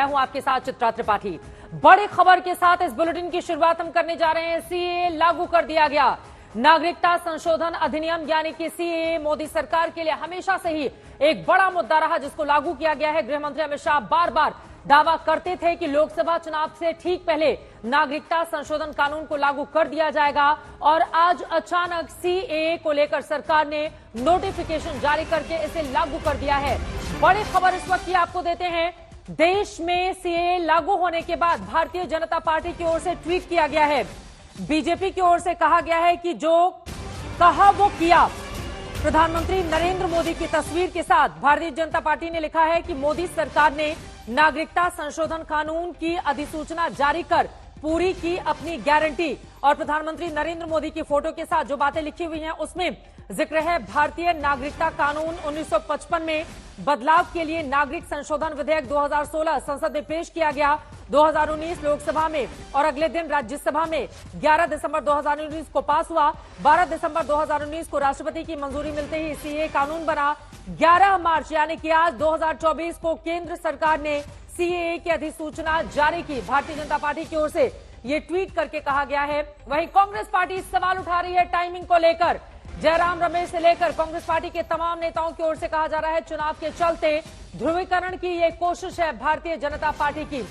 मैं हूं आपके साथ चित्रा त्रिपाठी। बड़ी खबर के साथ इस बुलेटिन की शुरुआत हम करने जा रहे हैं। सीएए लागू कर दिया गया। नागरिकता संशोधन अधिनियम यानी कि सीएए मोदी सरकार के लिए हमेशा से ही एक बड़ा मुद्दा रहा, जिसको लागू किया गया है। गृह मंत्री अमित शाह बार बार दावा करते थे कि लोकसभा चुनाव से ठीक पहले नागरिकता संशोधन कानून को लागू कर दिया जाएगा, और आज अचानक सीएए को लेकर सरकार ने नोटिफिकेशन जारी करके इसे लागू कर दिया है। बड़ी खबर इस वक्त की आपको देते हैं। देश में सीएए लागू होने के बाद भारतीय जनता पार्टी की ओर से ट्वीट किया गया है। बीजेपी की ओर से कहा गया है कि जो कहा वो किया। प्रधानमंत्री नरेंद्र मोदी की तस्वीर के साथ भारतीय जनता पार्टी ने लिखा है कि मोदी सरकार ने नागरिकता संशोधन कानून की अधिसूचना जारी कर पूरी की अपनी गारंटी। और प्रधानमंत्री नरेंद्र मोदी की फोटो के साथ जो बातें लिखी हुई हैं उसमें जिक्र है भारतीय नागरिकता कानून 1955 में बदलाव के लिए नागरिक संशोधन विधेयक 2016 संसद में पेश किया गया। 2019 लोकसभा में और अगले दिन राज्यसभा में 11 दिसंबर 2019 को पास हुआ। 12 दिसंबर 2019 को राष्ट्रपति की मंजूरी मिलते ही सीएए कानून बना। 11 मार्च यानी कि आज 2024 को केंद्र सरकार ने सीएए की अधिसूचना जारी की। भारतीय जनता पार्टी की ओर से ये ट्वीट करके कहा गया है। वहीं कांग्रेस पार्टी सवाल उठा रही है टाइमिंग को लेकर। जयराम रमेश से लेकर कांग्रेस पार्टी के तमाम नेताओं की ओर से कहा जा रहा है चुनाव के चलते ध्रुवीकरण की ये कोशिश है भारतीय जनता पार्टी की।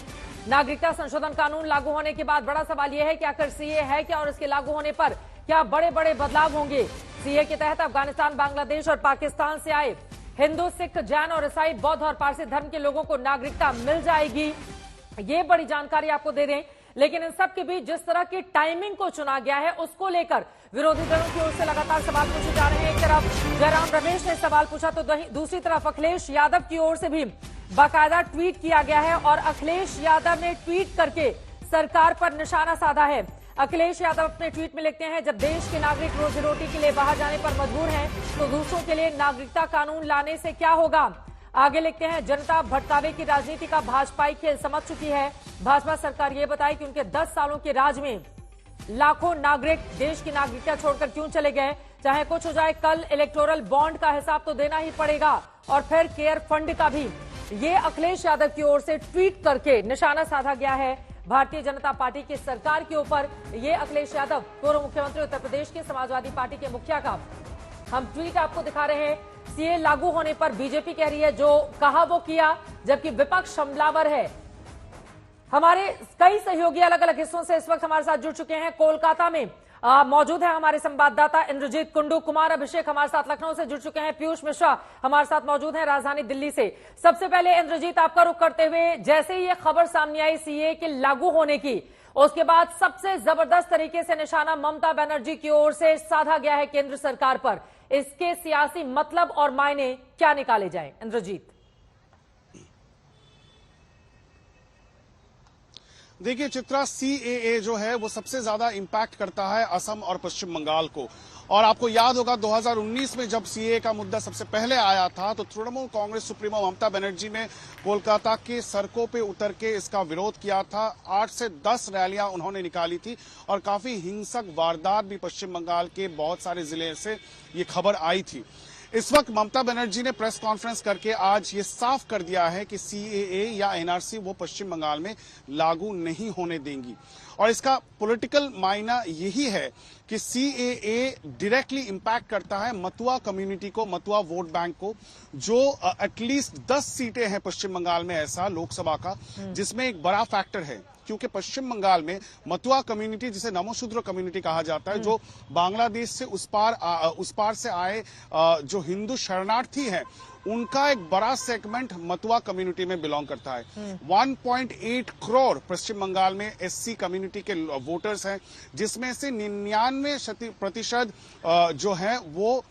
नागरिकता संशोधन कानून लागू होने के बाद बड़ा सवाल यह है कि आखिर सीएए है क्या और इसके लागू होने पर क्या बड़े बड़े बदलाव होंगे। सीएए के तहत अफगानिस्तान, बांग्लादेश और पाकिस्तान से आए हिंदू, सिख, जैन और ईसाई, बौद्ध और पारसी धर्म के लोगों को नागरिकता मिल जाएगी। ये बड़ी जानकारी आपको दे दें। लेकिन इन सब के बीच जिस तरह की टाइमिंग को चुना गया है उसको लेकर विरोधी दलों की ओर से लगातार सवाल पूछे जा रहे हैं। एक तरफ जयराम रमेश ने सवाल पूछा तो दूसरी तरफ अखिलेश यादव की ओर से भी बाकायदा ट्वीट किया गया है, और अखिलेश यादव ने ट्वीट करके सरकार पर निशाना साधा है। अखिलेश यादव अपने ट्वीट में लिखते हैं, जब देश के नागरिक रोजी रोटी के लिए बाहर जाने पर मजबूर हैं तो दूसरों के लिए नागरिकता कानून लाने से क्या होगा। आगे लिखते हैं, जनता भटकावे की राजनीति का भाजपाई खेल समझ चुकी है। भाजपा सरकार ये बताए कि उनके 10 सालों के राज में लाखों नागरिक देश की नागरिकता छोड़कर क्यों चले गए। चाहे कुछ हो जाए, कल इलेक्टोरल बॉन्ड का हिसाब तो देना ही पड़ेगा, और फिर केयर फंड का भी। ये अखिलेश यादव की ओर से ट्वीट करके निशाना साधा गया है भारतीय जनता पार्टी की सरकार के ऊपर। ये अखिलेश यादव पूर्व मुख्यमंत्री उत्तर प्रदेश के समाजवादी पार्टी के मुखिया का हम ट्वीट आपको दिखा रहे हैं। सीए लागू होने पर बीजेपी कह रही है जो कहा वो किया, जबकि विपक्ष हमलावर है। हमारे कई सहयोगी अलग अलग हिस्सों से इस वक्त हमारे साथ जुड़ चुके हैं। कोलकाता में मौजूद है हमारे संवाददाता इंद्रजीत कुंडू। कुमार अभिषेक हमारे साथ लखनऊ से जुड़ चुके हैं। पीयूष मिश्रा हमारे साथ मौजूद हैं राजधानी दिल्ली से। सबसे पहले इंद्रजीत, आपका रुख करते हुए, जैसे ही ये खबर सामने आई सीए के लागू होने की, उसके बाद सबसे जबरदस्त तरीके से निशाना ममता बनर्जी की ओर से साधा गया है केंद्र सरकार पर। इसके सियासी मतलब और मायने क्या निकाले जाएं, इंद्रजीत? देखिए चित्रा, सीएए जो है वो सबसे ज्यादा इंपैक्ट करता है असम और पश्चिम बंगाल को। और आपको याद होगा 2019 में जब सीएए का मुद्दा सबसे पहले आया था तो तृणमूल कांग्रेस सुप्रीमो ममता बनर्जी ने कोलकाता के सड़कों पे उतर के इसका विरोध किया था। 8 से 10 रैलियां उन्होंने निकाली थी और काफी हिंसक वारदात भी पश्चिम बंगाल के बहुत सारे जिले से ये खबर आई थी। इस वक्त ममता बनर्जी ने प्रेस कॉन्फ्रेंस करके आज ये साफ कर दिया है कि सीएए या एनआरसी वो पश्चिम बंगाल में लागू नहीं होने देंगी। और इसका पॉलिटिकल मायना यही है कि सीएए डायरेक्टली इंपैक्ट करता है मतुआ कम्युनिटी को, मतुआ वोट बैंक को, जो एटलीस्ट 10 सीटें हैं पश्चिम बंगाल में ऐसा लोकसभा का, जिसमें एक बड़ा फैक्टर है क्योंकि पश्चिम बंगाल में मतुआ कम्युनिटी, जिसे नमोशूद्र कम्युनिटी कहा जाता है, जो बांग्लादेश से उस पार से आए जो हिंदू शरणार्थी हैं, उनका एक बड़ा सेगमेंट मतुआ कम्युनिटी में बिलोंग करता है। 1.8 करोड़ पश्चिम बंगाल में एससी कम्युनिटी के वोटर्स हैं, जिसमें से 99% जो है वो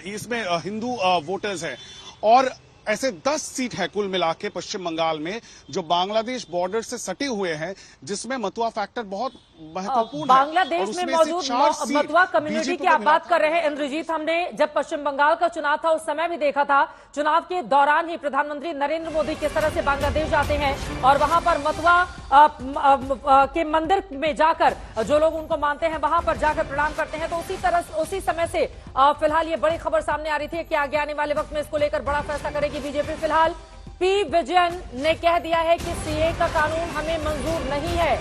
इसमें हिंदू वोटर्स हैं। और ऐसे 10 सीट है कुल मिला के पश्चिम बंगाल में जो बांग्लादेश बॉर्डर से सटे हुए हैं, जिसमें मतुआ फैक्टर बहुत महत्वपूर्ण है। बांग्लादेश में मौजूद मतुआ कम्युनिटी की आप बात कर रहे हैं इंद्रजीत। हमने जब पश्चिम बंगाल का चुनाव था उस समय भी देखा था, चुनाव के दौरान ही प्रधानमंत्री नरेंद्र मोदी किस तरह से बांग्लादेश जाते हैं और वहां पर मतुआ के मंदिर में जाकर जो लोग उनको मानते हैं वहां पर जाकर प्रणाम करते हैं। तो उसी समय से फिलहाल ये बड़ी खबर सामने आ रही थी कि आगे आने वाले वक्त में इसको लेकर बड़ा फैसला करेगी बीजेपी। फिलहाल पी विजयन ने कह दिया है कि सीए का कानून हमें मंजूर नहीं है।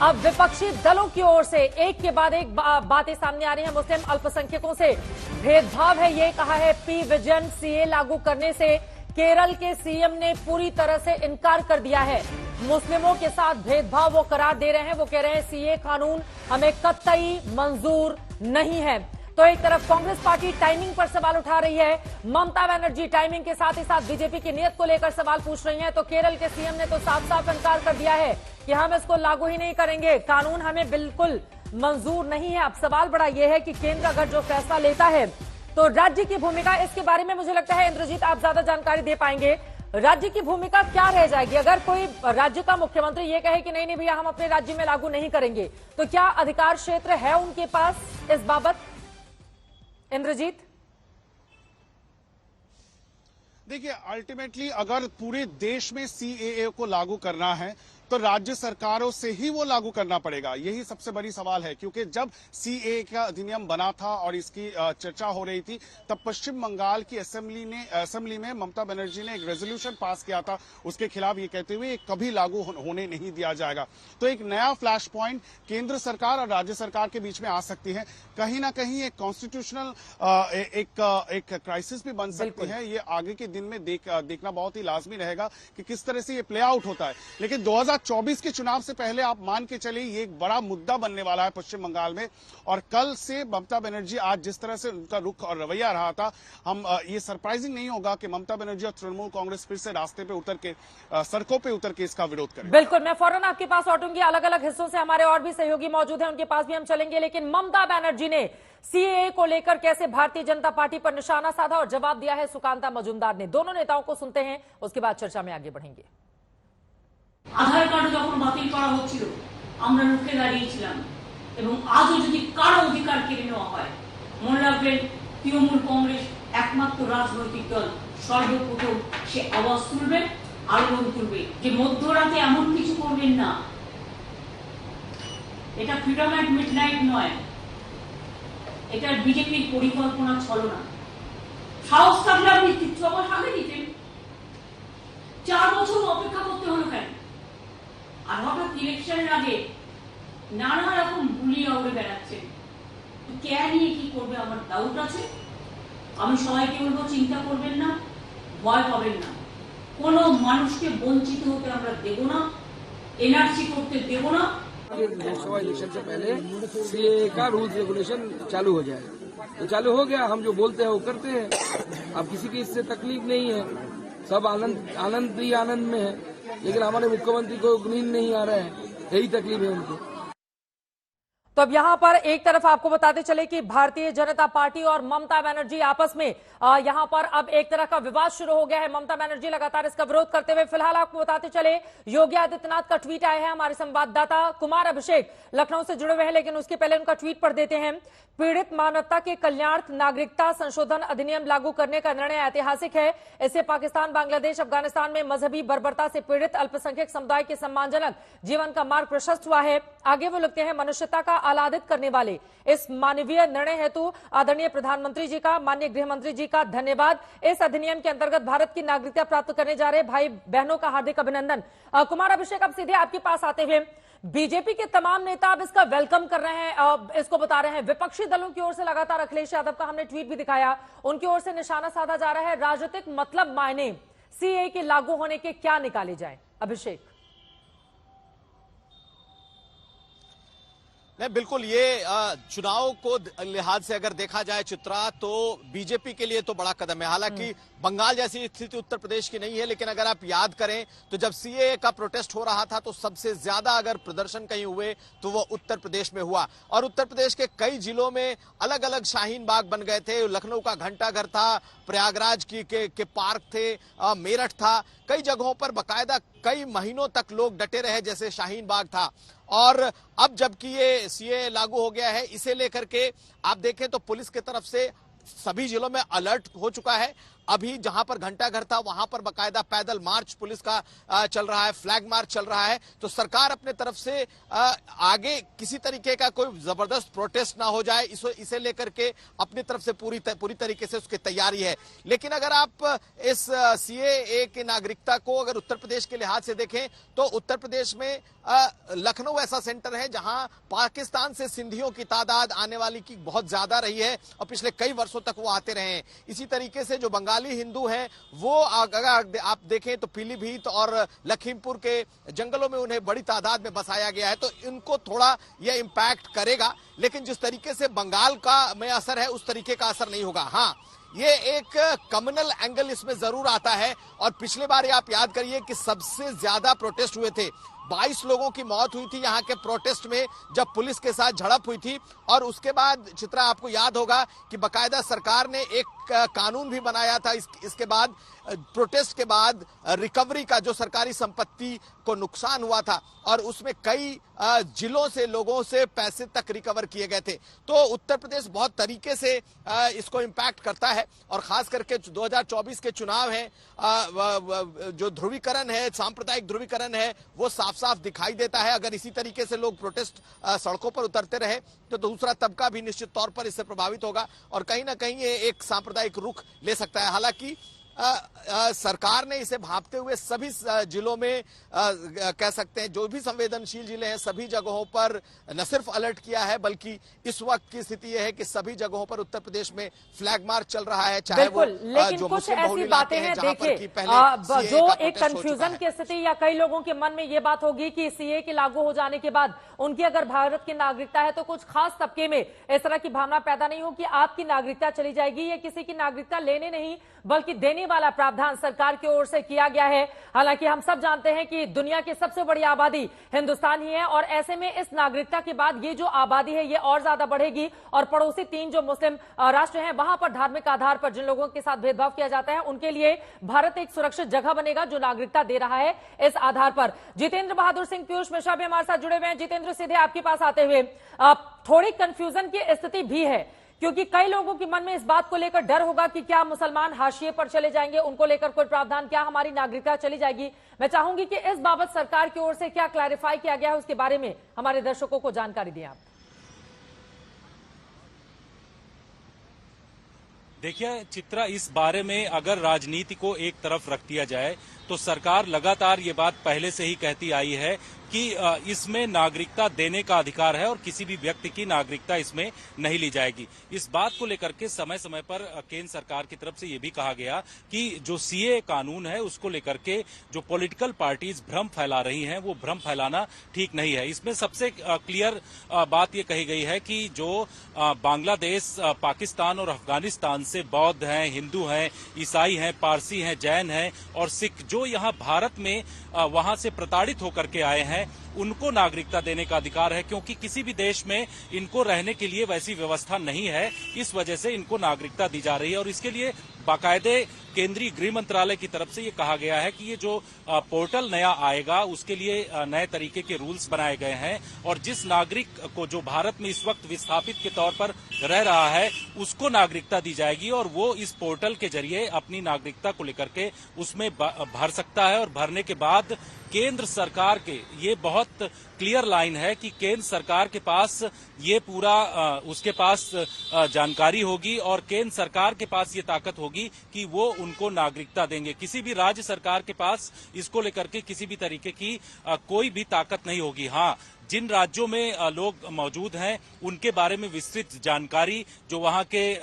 अब विपक्षी दलों की ओर से एक के बाद एक बातें सामने आ रही हैं। मुस्लिम अल्पसंख्यकों से भेदभाव है, ये कहा है पी विजयन। सीए लागू करने से केरल के सीएम ने पूरी तरह से इनकार कर दिया है। मुस्लिमों के साथ भेदभाव वो करार दे रहे हैं। वो कह रहे हैं सीए कानून हमें कतई मंजूर नहीं है। तो एक तरफ कांग्रेस पार्टी टाइमिंग पर सवाल उठा रही है, ममता बनर्जी टाइमिंग के साथ ही साथ बीजेपी की नीयत को लेकर सवाल पूछ रही हैं। तो केरल के सीएम ने तो साफ साफ इनकार कर दिया है कि हम इसको लागू ही नहीं करेंगे, कानून हमें बिल्कुल मंजूर नहीं है। अब सवाल बड़ा यह है कि केंद्र अगर जो फैसला लेता है तो राज्य की भूमिका, इसके बारे में मुझे लगता है इंद्रजीत आप ज्यादा जानकारी दे पाएंगे। राज्य की भूमिका क्या रह जाएगी अगर कोई राज्य का मुख्यमंत्री ये कहे कि नहीं भैया हम अपने राज्य में लागू नहीं करेंगे, तो क्या अधिकार क्षेत्र है उनके पास इस बाबत? इंद्रजीत, देखिए, अल्टीमेटली अगर पूरे देश में सीएए को लागू करना है तो राज्य सरकारों से ही वो लागू करना पड़ेगा। यही सबसे बड़ी सवाल है, क्योंकि जब सीएए का अधिनियम बना था और इसकी चर्चा हो रही थी, तब पश्चिम बंगाल की असेंबली में ममता बनर्जी ने एक रेजोल्यूशन पास किया था उसके खिलाफ, ये कहते हुए कभी लागू होने नहीं दिया जाएगा। तो एक नया फ्लैश पॉइंट केंद्र सरकार और राज्य सरकार के बीच में आ सकती है। कहीं ना कहीं एक कॉन्स्टिट्यूशनल एक क्राइसिस भी बन सकती है। ये आगे के दिन में देखना बहुत ही लाजमी रहेगा कि किस तरह से ये प्ले आउट होता है। लेकिन 2024 के चुनाव से पहले आप मान के चलिए ये एक बड़ा मुद्दा बनने वाला है पश्चिम बंगाल में। और कल से ममता बनर्जी, आज जिस तरह से उनका रुख और रवैया रहा था, हम ये सरप्राइजिंग नहीं होगा कि ममता बनर्जी और तृणमूल कांग्रेस फिर से रास्ते पे उतर के, सड़कों पे उतर के इसका विरोध करें। बिल्कुल, मैं फौरन आपके पास लौटूंगी। अलग अलग हिस्सों से हमारे और भी सहयोगी मौजूद हैं, उनके पास भी हम चलेंगे। लेकिन ममता बनर्जी ने सीएए को लेकर कैसे भारतीय जनता पार्टी पर निशाना साधा और जवाब दिया है सुकांता मजूमदार ने। दोनों नेताओं को सुनते हैं, उसके बाद चर्चा में आगे बढ़ेंगे। আধার কার্ড যখন বাতিল করা হচ্ছিল আমরা রুখে দাঁড়িয়েছিলাম, এবং আজও যদি কারো অধিকার কেড়ে নেওয়া হয়, মনে রাখবেন তৃণমূল কংগ্রেস একমাত্র রাজনৈতিক দল সর্বপ্রথম সে আওয়াজ তুলবে, আলোড়ন তুলবে যে মধ্যরাতে এমন কিছু করবেন না। এটা ফ্রিডম অ্যাট মিডনাইট নয়, এটা বিজেপির পরিকল্পনা ছলনা। সাহস থাকলে আপনি 6 মাস আগে দিতেন, 4 বছর অপেক্ষা করতে হলো কেন? আর হঠাৎ ইলেকশনের আগে নানা রকম বুলি উড়ে বেড়াচ্ছেন। কে নিয়ে কি করবে আমার ডাউট আছে। আমি সবাইকে বলবো চিন্তা করবেন না, ভয় পাবেন না। কোনো মানুষকে বঞ্চিত হতে আমরা দেব না, এনআরসি করতে দেব না। लोकसभा इलेक्शन से पहले सीएए का रूल्स रेगुलेशन चालू हो जाएगा। तो चालू हो गया, हम जो बोलते हैं वो करते हैं। अब किसी की इससे तकलीफ नहीं है, सब आनंद ही आनंद में है। लेकिन हमारे मुख्यमंत्री को नींद नहीं आ रहा है, यही तकलीफ है उनको। तो अब यहां पर एक तरफ आपको बताते चले कि भारतीय जनता पार्टी और ममता बनर्जी आपस में यहां पर अब एक तरह का विवाद शुरू हो गया है। ममता बनर्जी लगातार इसका विरोध करते हुए, फिलहाल आपको बताते चले योगी आदित्यनाथ का ट्वीट आया है। हमारे संवाददाता कुमार अभिषेक लखनऊ से जुड़े हुए हैं, लेकिन उसके पहले उनका ट्वीट पढ़ देते हैं। पीड़ित मानवता के कल्याणार्थ नागरिकता संशोधन अधिनियम लागू करने का निर्णय ऐतिहासिक है। इससे पाकिस्तान, बांग्लादेश, अफगानिस्तान में मजहबी बर्बरता से पीड़ित अल्पसंख्यक समुदाय के सम्मानजनक जीवन का मार्ग प्रशस्त हुआ है। आगे वो लिखते हैं, मनुष्यता का आह्लादित करने वाले इस मानवीय निर्णय हेतु आदरणीय प्रधानमंत्री जी का, माननीय गृह मंत्री जी का धन्यवाद। इस अधिनियम के अंतर्गत भारत की नागरिकता प्राप्त करने जा रहे भाई बहनों का हार्दिक अभिनंदन। कुमार अभिषेक, अब सीधे आपके पास आते हुए, बीजेपी के तमाम नेता अब इसका वेलकम कर रहे हैं, इसको बता रहे हैं। विपक्षी दलों की ओर से लगातार अखिलेश यादव का हमने ट्वीट भी दिखाया, उनकी ओर से निशाना साधा जा रहा है। राजनीतिक मतलब मायने सीएए के लागू होने के क्या निकाले जाए? अभिषेक। नहीं, बिल्कुल, ये चुनाव को लिहाज से अगर देखा जाए चित्रा, तो बीजेपी के लिए तो बड़ा कदम है। हालांकि बंगाल जैसी स्थिति उत्तर प्रदेश की नहीं है, लेकिन अगर आप याद करें तो जब सीएए का प्रोटेस्ट हो रहा था तो सबसे ज्यादा अगर प्रदर्शन कहीं हुए तो वो उत्तर प्रदेश में हुआ। और उत्तर प्रदेश के कई जिलों में अलग अलग शाहीन बाग बन गए थे। लखनऊ का घंटाघर था, प्रयागराज के पार्क थे, मेरठ था, कई जगहों पर बकायदा कई महीनों तक लोग डटे रहे, जैसे शाहीन बाग था। और अब जबकि ये सीएए लागू हो गया है, इसे लेकर के आप देखें तो पुलिस की तरफ से सभी जिलों में अलर्ट हो चुका है। अभी जहां पर घंटाघर था वहां पर बाकायदा पैदल मार्च पुलिस का चल रहा है, फ्लैग मार्च चल रहा है। तो सरकार अपने तरफ से आगे किसी तरीके का कोई जबरदस्त प्रोटेस्ट ना हो जाए इसे लेकर के अपनी तरफ से पूरी तरीके से उसकी तैयारी है। लेकिन अगर आप इस सीएए की नागरिकता को अगर उत्तर प्रदेश के लिहाज से देखें तो उत्तर प्रदेश में लखनऊ ऐसा सेंटर है जहां पाकिस्तान से सिंधियों की तादाद आने वाली की बहुत ज्यादा रही है और पिछले कई वर्षों तक वो आते रहे हैं। इसी तरीके से जो बंगाली हिंदू हैं वो अगर आप देखें तो पीलीभीत और लखीमपुर के जंगलों में उन्हें बड़ी तादाद में बसाया गया है, तो इनको थोड़ा यह इंपैक्ट करेगा। लेकिन जिस तरीके से बंगाल का में असर है उस तरीके का असर नहीं होगा। हाँ, ये एक कम्युनल एंगल इसमें जरूर आता है। और पिछले बार आप याद करिए कि सबसे ज्यादा प्रोटेस्ट हुए थे, 22 लोगों की मौत हुई थी यहाँ के प्रोटेस्ट में जब पुलिस के साथ झड़प हुई थी। और उसके बाद चित्रा आपको याद होगा कि बकायदा सरकार ने एक कानून भी बनाया था इसके बाद प्रोटेस्ट के बाद रिकवरी का, जो सरकारी संपत्ति को नुकसान हुआ था और उसमें कई जिलों से लोगों से पैसे तक रिकवर किए गए थे। तो उत्तर प्रदेश बहुत तरीके से इसको इम्पैक्ट करता है। और खास करके 2024 के चुनाव हैं, जो ध्रुवीकरण है, सांप्रदायिक ध्रुवीकरण है, वो साफ साफ दिखाई देता है। अगर इसी तरीके से लोग प्रोटेस्ट सड़कों पर उतरते रहे तो दूसरा तबका भी निश्चित तौर पर इससे प्रभावित होगा और कहीं ना कहीं ये एक सांप्रदायिक रुख ले सकता है। हालांकि सरकार ने इसे भांपते हुए सभी जिलों में कह सकते हैं जो भी संवेदनशील जिले हैं सभी जगहों पर न सिर्फ अलर्ट किया है, बल्कि इस वक्त की स्थिति यह है कि सभी जगहों पर उत्तर प्रदेश में फ्लैग मार्च चल रहा है। चाहे वो लेकिन जो कुछ ऐसी बातें हैं, देखिए जो एक कंफ्यूजन की स्थिति या कई लोगों के मन में ये बात होगी कि सीए के लागू हो जाने के बाद उनकी अगर भारत की नागरिकता है तो कुछ खास तबके में इस तरह की भावना पैदा नहीं हो कि आपकी नागरिकता चली जाएगी। ये किसी की नागरिकता लेने नहीं बल्कि देने वाला प्रावधान सरकार की ओर से किया गया है। हालांकि हम सब जानते हैं कि दुनिया की सबसे बड़ी आबादी हिंदुस्तान ही है और ऐसे में इस नागरिकता के बाद ये जो आबादी है ये और ज्यादा बढ़ेगी और पड़ोसी 3 जो मुस्लिम राष्ट्र हैं वहां पर धार्मिक आधार पर जिन लोगों के साथ भेदभाव किया जाता है उनके लिए भारत एक सुरक्षित जगह बनेगा जो नागरिकता दे रहा है इस आधार पर। जितेंद्र बहादुर सिंह पीयूष मिश्रा भी हमारे साथ जुड़े हुए हैं। जितेंद्र, सीधे आपके पास आते हुए थोड़ी कंफ्यूजन की स्थिति भी है क्योंकि कई लोगों के मन में इस बात को लेकर डर होगा कि क्या मुसलमान हाशिए पर चले जाएंगे, उनको लेकर कोई प्रावधान, क्या हमारी नागरिकता चली जाएगी। मैं चाहूंगी कि इस बाबत सरकार की ओर से क्या क्लैरिफाई किया गया है उसके बारे में हमारे दर्शकों को जानकारी दें आप। देखिए चित्रा, इस बारे में अगर राजनीति को एक तरफ रख दिया जाए तो सरकार लगातार ये बात पहले से ही कहती आई है कि इसमें नागरिकता देने का अधिकार है और किसी भी व्यक्ति की नागरिकता इसमें नहीं ली जाएगी। इस बात को लेकर के समय समय पर केंद्र सरकार की तरफ से ये भी कहा गया कि जो सीए कानून है उसको लेकर के जो पॉलिटिकल पार्टीज भ्रम फैला रही हैं वो भ्रम फैलाना ठीक नहीं है। इसमें सबसे क्लियर बात ये कही गई है कि जो बांग्लादेश, पाकिस्तान और अफगानिस्तान से बौद्ध हैं, हिंदू हैं, ईसाई हैं, पारसी हैं, जैन हैं और सिख जो यहाँ भारत में वहां से प्रताड़ित होकर के आए हैं उनको नागरिकता देने का अधिकार है, क्योंकि किसी भी देश में इनको रहने के लिए वैसी व्यवस्था नहीं है। इस वजह से इनको नागरिकता दी जा रही है और इसके लिए बाकायदे केंद्रीय गृह मंत्रालय की तरफ से ये कहा गया है कि ये जो पोर्टल नया आएगा उसके लिए नए तरीके के रूल्स बनाए गए हैं और जिस नागरिक को जो भारत में इस वक्त विस्थापित के तौर पर रह रहा है उसको नागरिकता दी जाएगी और वो इस पोर्टल के जरिए अपनी नागरिकता को लेकर के उसमें भर सकता है। और भरने के बाद केंद्र सरकार के ये बहुत क्लियर लाइन है कि केंद्र सरकार के पास ये पूरा उसके पास जानकारी होगी और केंद्र सरकार के पास ये ताकत होगी कि वो उनको नागरिकता देंगे। किसी भी राज्य सरकार के पास इसको लेकर के किसी भी तरीके की कोई भी ताकत नहीं होगी। हाँ, जिन राज्यों में लोग मौजूद हैं उनके बारे में विस्तृत जानकारी जो वहां के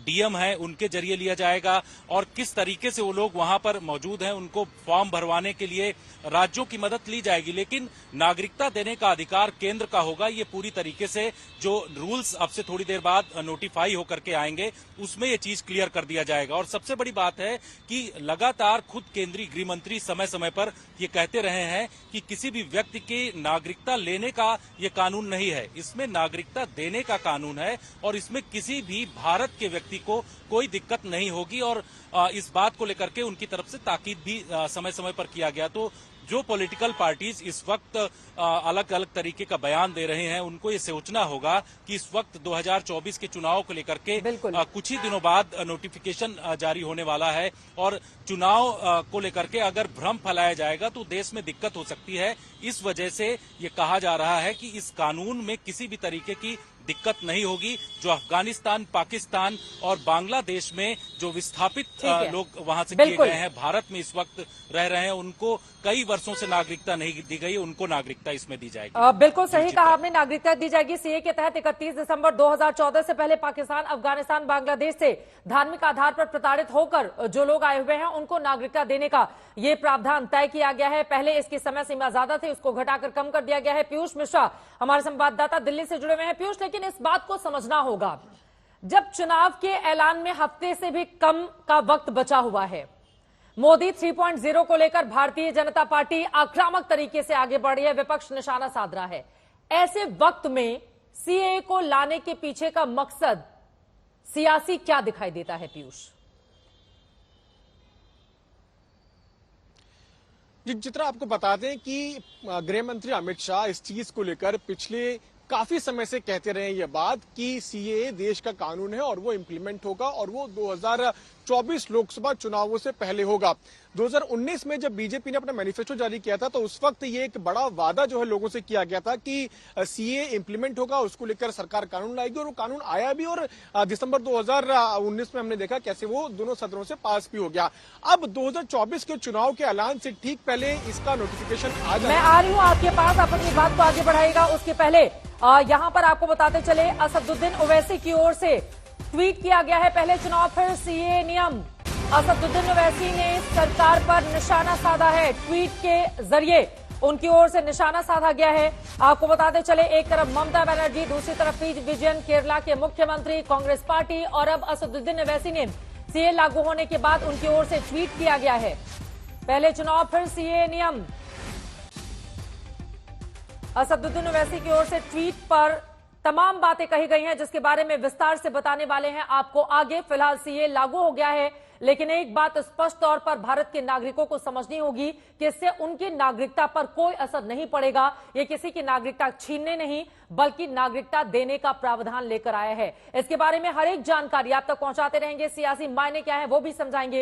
डीएम है उनके जरिए लिया जाएगा और किस तरीके से वो लोग वहां पर मौजूद हैं उनको फॉर्म भरवाने के लिए राज्यों की मदद ली जाएगी। लेकिन नागरिकता देने का अधिकार केंद्र का होगा। ये पूरी तरीके से जो रूल्स अब से थोड़ी देर बाद नोटिफाई होकर के आएंगे उसमें ये चीज क्लियर कर दिया जाएगा। और सबसे बड़ी बात है कि लगातार खुद केंद्रीय गृह मंत्री समय समय पर ये कहते रहे हैं कि किसी भी व्यक्ति की नागरिकता लेने का ये कानून नहीं है, इसमें नागरिकता देने का कानून है और इसमें किसी भी भारत के व्यक्ति को कोई दिक्कत नहीं होगी। और इस बात को लेकर के उनकी तरफ से ताकीद भी समय समय पर किया गया। तो जो पॉलिटिकल पार्टीज इस वक्त अलग अलग तरीके का बयान दे रहे हैं, उनको ये सोचना होगा कि इस वक्त 2024 के चुनाव को लेकर के कुछ ही दिनों बाद नोटिफिकेशन जारी होने वाला है और चुनाव को लेकर के अगर भ्रम फैलाया जाएगा तो देश में दिक्कत हो सकती है। इस वजह से ये कहा जा रहा है कि इस कानून में किसी भी तरीके की दिक्कत नहीं होगी। जो अफगानिस्तान, पाकिस्तान और बांग्लादेश में जो विस्थापित लोग वहां से किए गए हैं, भारत में इस वक्त रह रहे हैं, उनको कई वर्षों से नागरिकता नहीं दी गई, उनको नागरिकता इसमें दी जाएगी। बिल्कुल सही कहा आपने, नागरिकता दी जाएगी। सीए के तहत 31 दिसंबर 2014 से पहले पाकिस्तान, अफगानिस्तान, बांग्लादेश से धार्मिक आधार पर प्रताड़ित होकर जो लोग आए हुए हैं उनको नागरिकता देने का ये प्रावधान तय किया गया है। पहले इसकी समय सीमा ज्यादा थी, उसको घटाकर कम कर दिया गया है। पीयूष मिश्रा हमारे संवाददाता दिल्ली से जुड़े हुए हैं। पीयूष, लेकिन इस बात को समझना होगा, जब चुनाव के ऐलान में हफ्ते से भी कम का वक्त बचा हुआ है, मोदी 3.0 को लेकर भारतीय जनता पार्टी आक्रामक तरीके से आगे बढ़ रही है, विपक्ष निशाना साध रहा है। ऐसे वक्त में सीए को लाने के पीछे का मकसद सियासी क्या दिखाई देता है पीयूष? जी चित्रा, आपको बता दें कि गृह मंत्री अमित शाह इस चीज को लेकर पिछले काफी समय से कहते रहे ये बात कि सीएए देश का कानून है और वो इम्प्लीमेंट होगा और वो 2024 लोकसभा चुनावों से पहले होगा। 2019 में जब बीजेपी ने अपना मैनिफेस्टो जारी किया था तो उस वक्त ये एक बड़ा वादा जो है लोगों से किया गया था कि सीएए इम्प्लीमेंट होगा, उसको लेकर सरकार कानून लाएगी और वो कानून आया भी और दिसंबर 2019 में हमने देखा कैसे वो दोनों सदनों से पास भी हो गया। अब 2024 के चुनाव के ऐलान से ठीक पहले इसका नोटिफिकेशन आ जाए। मैं आ रही हूँ आपके पास, आप अपनी बात को आगे बढ़ाएगा। उसके पहले यहाँ पर आपको बताते चले, असदुद्दीन ओवैसी की ओर से ट्वीट किया गया है, पहले चुनाव फिर सीए नियम। असदुद्दीन ओवैसी ने सरकार पर निशाना साधा है, ट्वीट के जरिए उनकी ओर से निशाना साधा गया है। आपको बताते चले, एक तरफ ममता बनर्जी, दूसरी तरफ पी विजयन, केरला के मुख्यमंत्री, कांग्रेस पार्टी, और अब असदुद्दीन ओवैसी ने सीए लागू होने के बाद उनकी ओर से ट्वीट किया गया है, पहले चुनाव फिर सीए नियम। असदुद्दीन ओवैसी की ओर से ट्वीट पर तमाम बातें कही गई हैं जिसके बारे में विस्तार से बताने वाले हैं आपको आगे। फिलहाल सीए लागू हो गया है, लेकिन एक बात स्पष्ट तौर पर भारत के नागरिकों को समझनी होगी कि इससे उनकी नागरिकता पर कोई असर नहीं पड़ेगा। ये किसी की नागरिकता छीनने नहीं बल्कि नागरिकता देने का प्रावधान लेकर आया है। इसके बारे में हर एक जानकारी आप तक पहुंचाते रहेंगे, सियासी मायने क्या है वो भी समझाएंगे।